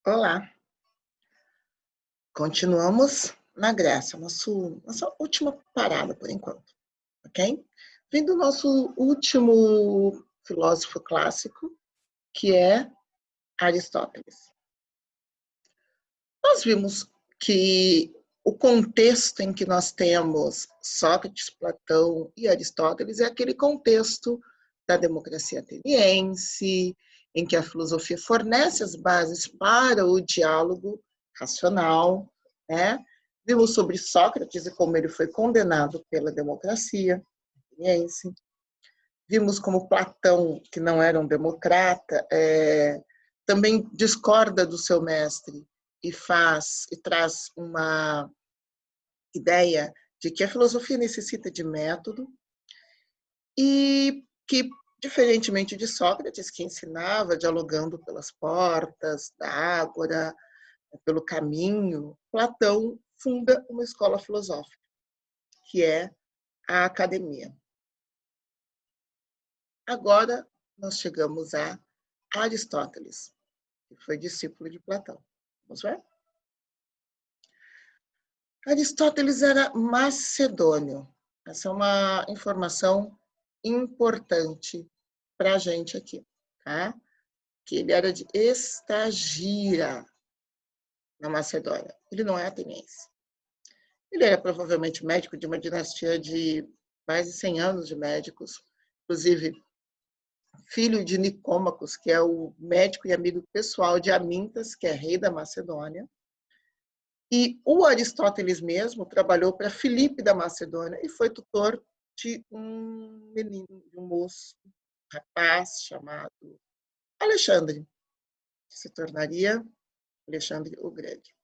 Olá, continuamos na Grécia, nossa última parada por enquanto, ok? Vem do nosso último filósofo clássico, que é Aristóteles. Nós vimos que o contexto em que nós temos Sócrates, Platão e Aristóteles é aquele contexto da democracia ateniense, em que a filosofia fornece as bases para o diálogo racional, né? Vimos sobre Sócrates e como ele foi condenado pela democracia ateniense. Vimos como Platão, que não era um democrata, também discorda do seu mestre e traz uma ideia de que a filosofia necessita de método e que, diferentemente de Sócrates, que ensinava dialogando pelas portas da ágora, pelo caminho, Platão funda uma escola filosófica, que é a academia. Agora nós chegamos a Aristóteles, que foi discípulo de Platão. Vamos ver? Aristóteles era macedônio. Essa é uma informação importante para a gente aqui, tá? Que ele era de Estagira, na Macedônia. Ele não é ateniense. Ele era provavelmente médico de uma dinastia de mais de 100 anos de médicos, inclusive filho de Nicômacos, que é o médico e amigo pessoal de Amintas, que é rei da Macedônia. E o Aristóteles mesmo trabalhou para Filipe da Macedônia e foi tutor de um menino, de um moço, um rapaz chamado Alexandre, que se tornaria Alexandre o Grande.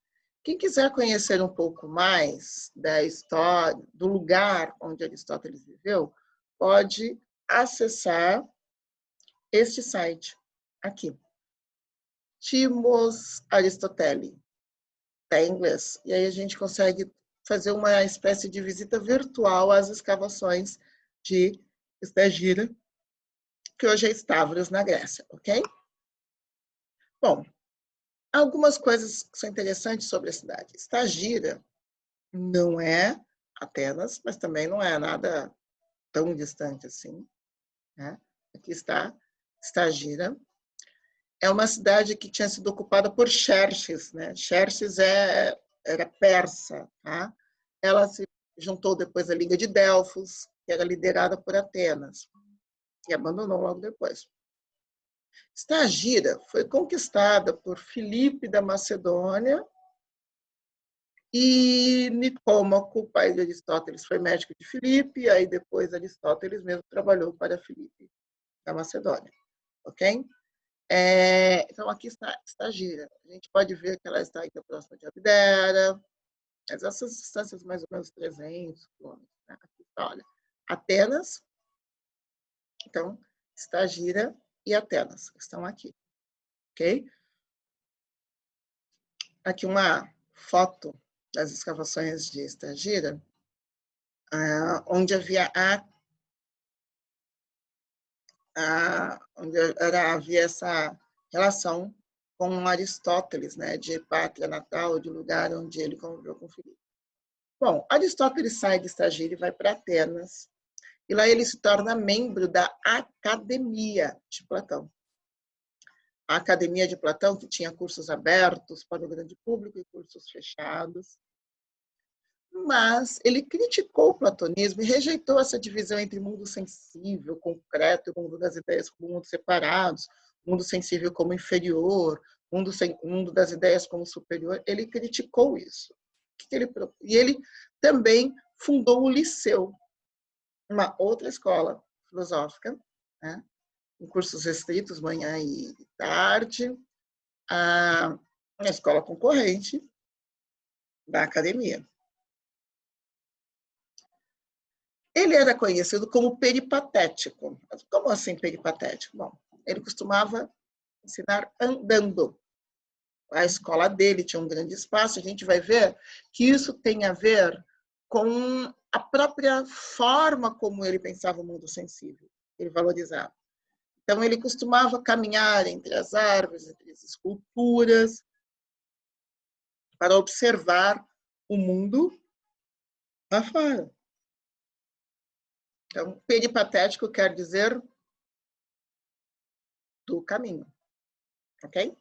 Quem quiser conhecer um pouco mais da história, do lugar onde Aristóteles viveu, pode acessar este site aqui, Timos Aristoteli, está em inglês. E aí a gente consegue fazer uma espécie de visita virtual às escavações de Estagira, que hoje é Stavros, na Grécia, ok? Bom, algumas coisas que são interessantes sobre a cidade. Estagira não é Atenas, mas também não é nada tão distante assim, né? Aqui está Estagira. É uma cidade que tinha sido ocupada por Xerxes, né? Xerxes era persa, tá? Ela se juntou depois à Liga de Delfos, que era liderada por Atenas, e abandonou logo depois. Estagira foi conquistada por Filipe da Macedônia e Nicômaco, pai de Aristóteles, foi médico de Filipe, aí depois Aristóteles mesmo trabalhou para Filipe da Macedônia, ok? Então, aqui está Estagira. A gente pode ver que ela está ainda próxima de Abdera, mas essas distâncias mais ou menos 300 quilômetros. Né? Aqui está, olha, Atenas, então, Estagira e Atenas estão aqui, ok? Aqui uma foto das escavações de Estagira, onde havia havia essa relação com Aristóteles, né, de pátria natal, de lugar onde ele conviveu com Filipe. Bom, Aristóteles sai de Estagira e vai para Atenas, e lá ele se torna membro da Academia de Platão. A Academia de Platão, que tinha cursos abertos para o grande público e cursos fechados. Mas ele criticou o platonismo e rejeitou essa divisão entre mundo sensível, concreto, e mundo das ideias como mundos separados, mundo sensível como inferior, mundo das ideias como superior. Ele criticou isso. E ele também fundou o Liceu, uma outra escola filosófica, né, em cursos restritos, manhã e tarde, uma escola concorrente da academia. Ele era conhecido como peripatético. Como assim peripatético? Bom, ele costumava ensinar andando. A escola dele tinha um grande espaço, a gente vai ver que isso tem a ver com a própria forma como ele pensava o mundo sensível, ele valorizava. Então, ele costumava caminhar entre as árvores, entre as esculturas, para observar o mundo lá fora. Então, peripatético quer dizer do caminho, ok?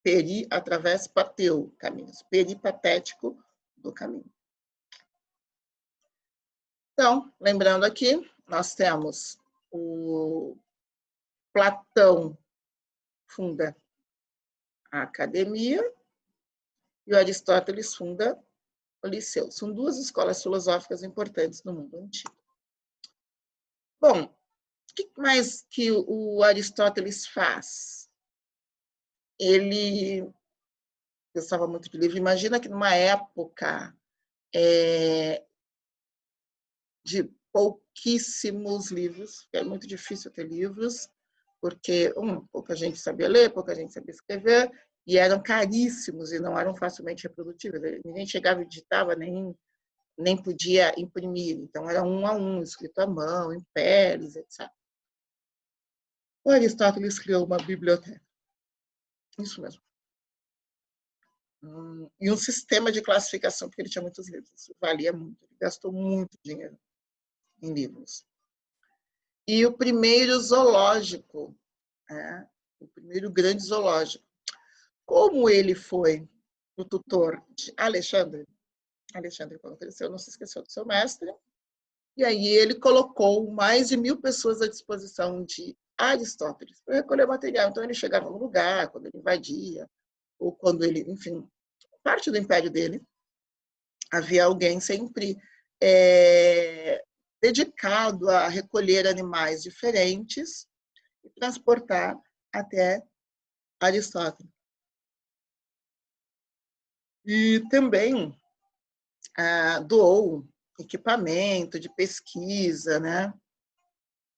Peri, através, pateu, caminhos. Peripatético do caminho. Então, lembrando aqui, nós temos o Platão funda a academia e o Aristóteles funda o Liceu. São duas escolas filosóficas importantes no mundo antigo. Bom, o que mais que o Aristóteles faz? Ele gostava muito de livro. Imagina que numa época de pouquíssimos livros, é muito difícil ter livros, porque pouca gente sabia ler, pouca gente sabia escrever, e eram caríssimos e não eram facilmente reprodutíveis. Ninguém chegava e digitava, nem podia imprimir. Então, era um a um, escrito à mão, em peles, etc. O Aristóteles criou uma biblioteca. Isso mesmo. E um sistema de classificação, porque ele tinha muitos livros. Isso valia muito. Ele gastou muito dinheiro em livros. E o primeiro zoológico, o primeiro grande zoológico. Como ele foi o tutor de Alexandre, quando cresceu, não se esqueceu do seu mestre, e aí ele colocou mais de 1000 pessoas à disposição de Aristóteles para recolher material. Então ele chegava no lugar, quando ele invadia, ou quando ele, enfim, parte do império dele, havia alguém sempre dedicado a recolher animais diferentes e transportar até Aristóteles. E também doou equipamento de pesquisa, né,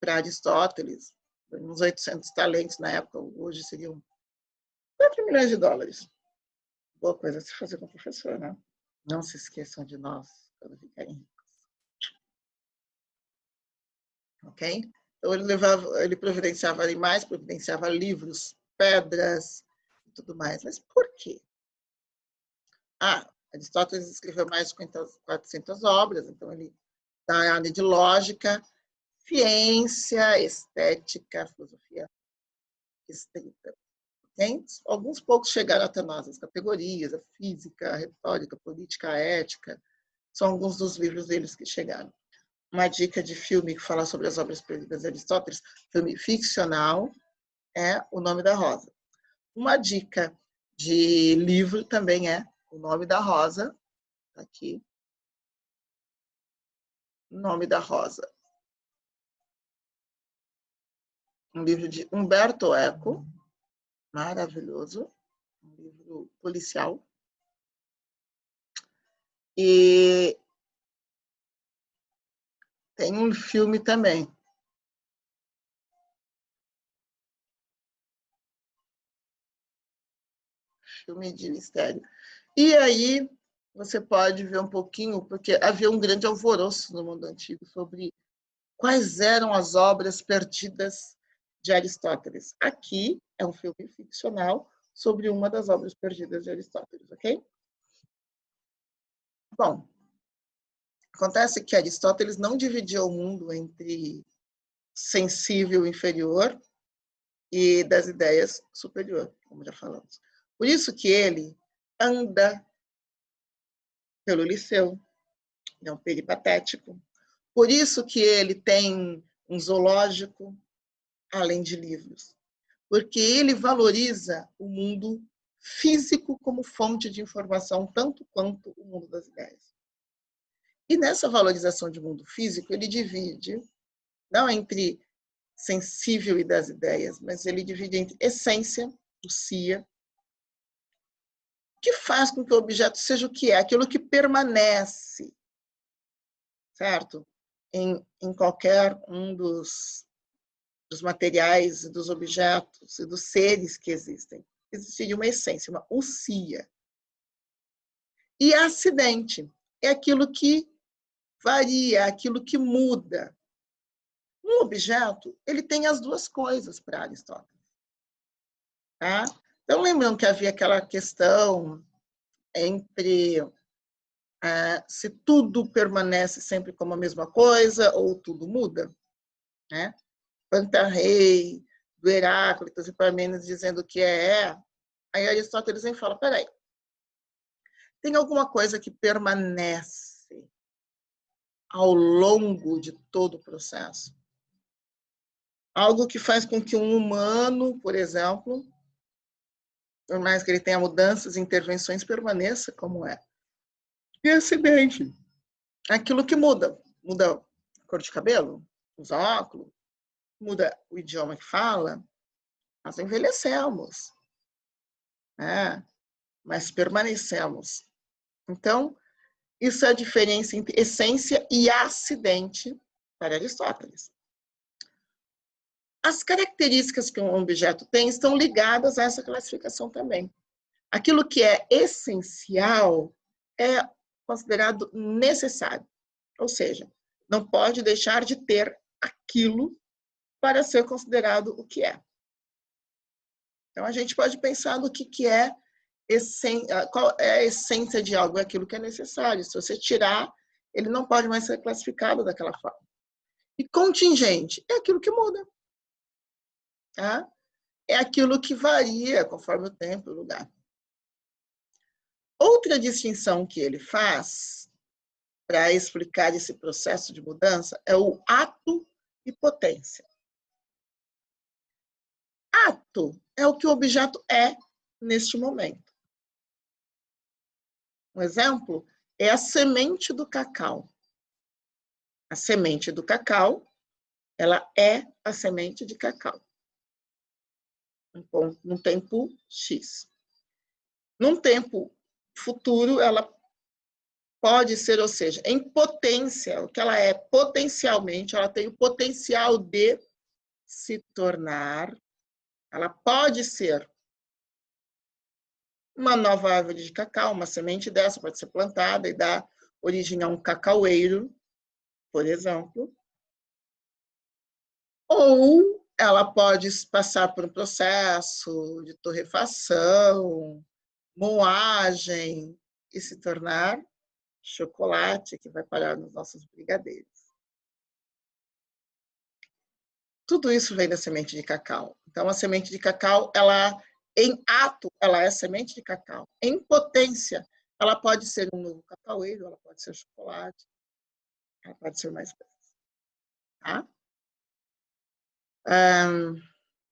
para Aristóteles, uns 800 talentos na época, hoje seriam 4 milhões de dólares. Boa coisa se fazer com o professor, né? Não se esqueçam de nós quando ficarem ricos. Ok? Então, ele providenciava animais, providenciava livros, pedras e tudo mais. Mas por quê? Aristóteles escreveu mais de 400 obras, então ele está na área de lógica, ciência, estética, filosofia estrita. Okay? Alguns poucos chegaram até nós, as categorias, a física, a retórica, a política, a ética, são alguns dos livros deles que chegaram. Uma dica de filme que fala sobre as obras perdidas de Aristóteles, filme ficcional, é O Nome da Rosa. Uma dica de livro também é O Nome da Rosa, tá aqui, O Nome da Rosa. Um livro de Umberto Eco, maravilhoso, um livro policial. E tem um filme também. Filme de mistério. E aí você pode ver um pouquinho, porque havia um grande alvoroço no mundo antigo sobre quais eram as obras perdidas de Aristóteles. Aqui é um filme ficcional sobre uma das obras perdidas de Aristóteles, ok? Bom, acontece que Aristóteles não dividia o mundo entre sensível inferior e das ideias superior, como já falamos. Por isso que ele anda pelo Liceu, é um peripatético. Por isso que ele tem um zoológico, além de livros. Porque ele valoriza o mundo físico como fonte de informação, tanto quanto o mundo das ideias. E nessa valorização de mundo físico, ele divide, não entre sensível e das ideias, mas ele divide entre essência, ousia, que faz com que o objeto seja o que é, aquilo que permanece, certo? Em qualquer um dos materiais, dos objetos e dos seres que existem. Existiria uma essência, uma ousia. E acidente é aquilo que varia, aquilo que muda. Um objeto, ele tem as duas coisas para Aristóteles. Tá? Então, lembrando que havia aquela questão entre se tudo permanece sempre como a mesma coisa ou tudo muda, né? Pantarrei, do Heráclitos e Parmênides dizendo que aí Aristóteles vem e fala, peraí, tem alguma coisa que permanece ao longo de todo o processo? Algo que faz com que um humano, por exemplo, por mais que ele tenha mudanças e intervenções, permaneça como é. E acidente. Aquilo que muda. Muda a cor de cabelo, os óculos, muda o idioma que fala. Nós envelhecemos, né? Mas permanecemos. Então, isso é a diferença entre essência e acidente para Aristóteles. As características que um objeto tem estão ligadas a essa classificação também. Aquilo que é essencial é considerado necessário, ou seja, não pode deixar de ter aquilo para ser considerado o que é. Então, a gente pode pensar no que é qual é a essência de algo, é aquilo que é necessário. Se você tirar, ele não pode mais ser classificado daquela forma. E contingente é aquilo que muda. Tá? É aquilo que varia conforme o tempo e o lugar. Outra distinção que ele faz para explicar esse processo de mudança é o ato e potência. Ato é o que o objeto é neste momento. Um exemplo é a semente do cacau. A semente do cacau, ela é a semente de cacau. Num tempo X. Num tempo futuro, ela pode ser, ou seja, em potência, o que ela é potencialmente, ela tem o potencial de se tornar, ela pode ser uma nova árvore de cacau, uma semente dessa pode ser plantada e dar origem a um cacaueiro, por exemplo. Ou ela pode passar por um processo de torrefação, moagem e se tornar chocolate que vai parar nos nossos brigadeiros. Tudo isso vem da semente de cacau. Então, a semente de cacau, ela, em ato, ela é semente de cacau. Em potência, ela pode ser um novo cacaueiro, ela pode ser chocolate, ela pode ser mais coisas. Tá?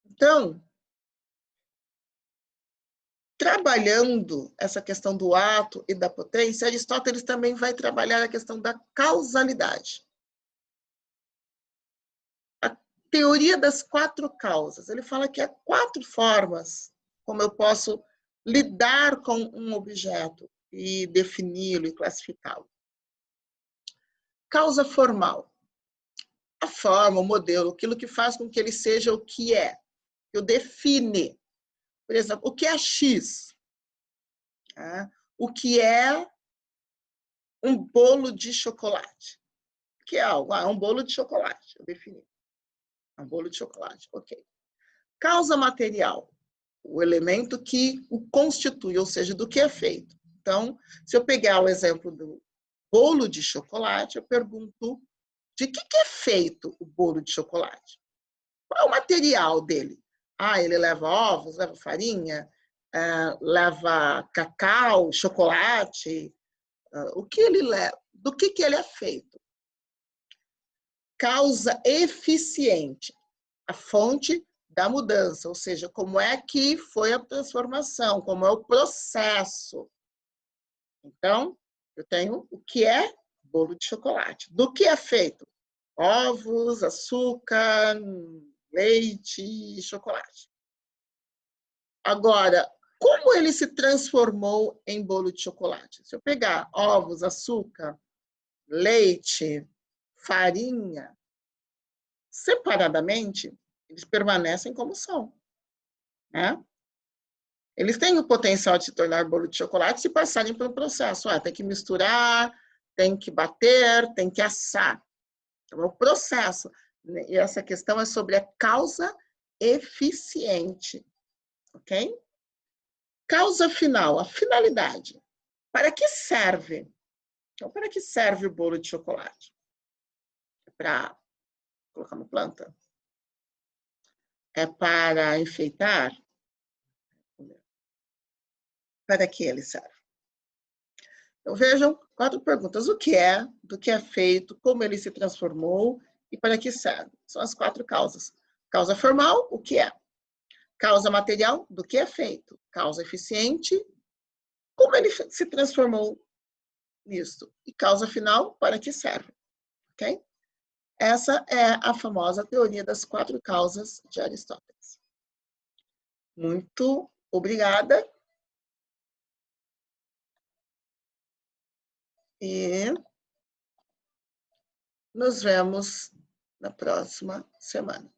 Então, trabalhando essa questão do ato e da potência, Aristóteles também vai trabalhar a questão da causalidade. A teoria das 4 causas. Ele fala que há 4 formas como eu posso lidar com um objeto e defini-lo e classificá-lo. Causa formal. A forma, o modelo, aquilo que faz com que ele seja o que é. Que o define. Por exemplo, o que é X? O que é um bolo de chocolate? O que é algo? É um bolo de chocolate, eu defini. É um bolo de chocolate, ok. Causa material, o elemento que o constitui, ou seja, do que é feito. Então, se eu pegar o exemplo do bolo de chocolate, eu pergunto de que é feito o bolo de chocolate? Qual é o material dele? Ele leva ovos, leva farinha, leva cacau, chocolate. O que ele leva? Do que ele é feito? Causa eficiente, a fonte da mudança, ou seja, como é que foi a transformação, como é o processo. Então, eu tenho o que é bolo de chocolate. Do que é feito? Ovos, açúcar, leite e chocolate. Agora, como ele se transformou em bolo de chocolate? Se eu pegar ovos, açúcar, leite, farinha, separadamente, eles permanecem como são. Né? Eles têm o potencial de se tornar bolo de chocolate se passarem por um processo. Tem que misturar, tem que bater, tem que assar. Então, é o processo. E essa questão é sobre a causa eficiente. Ok? Causa final, a finalidade. Para que serve? Então, para que serve o bolo de chocolate? Para colocar uma planta? É para enfeitar? Para que ele serve? Então, vejam 4 perguntas. O que é, do que é feito, como ele se transformou e para que serve? São as 4 causas. Causa formal, o que é? Causa material, do que é feito? Causa eficiente, como ele se transformou nisto? E causa final, para que serve? Ok? Essa é a famosa teoria das 4 causas de Aristóteles. Muito obrigada. E nos vemos na próxima semana.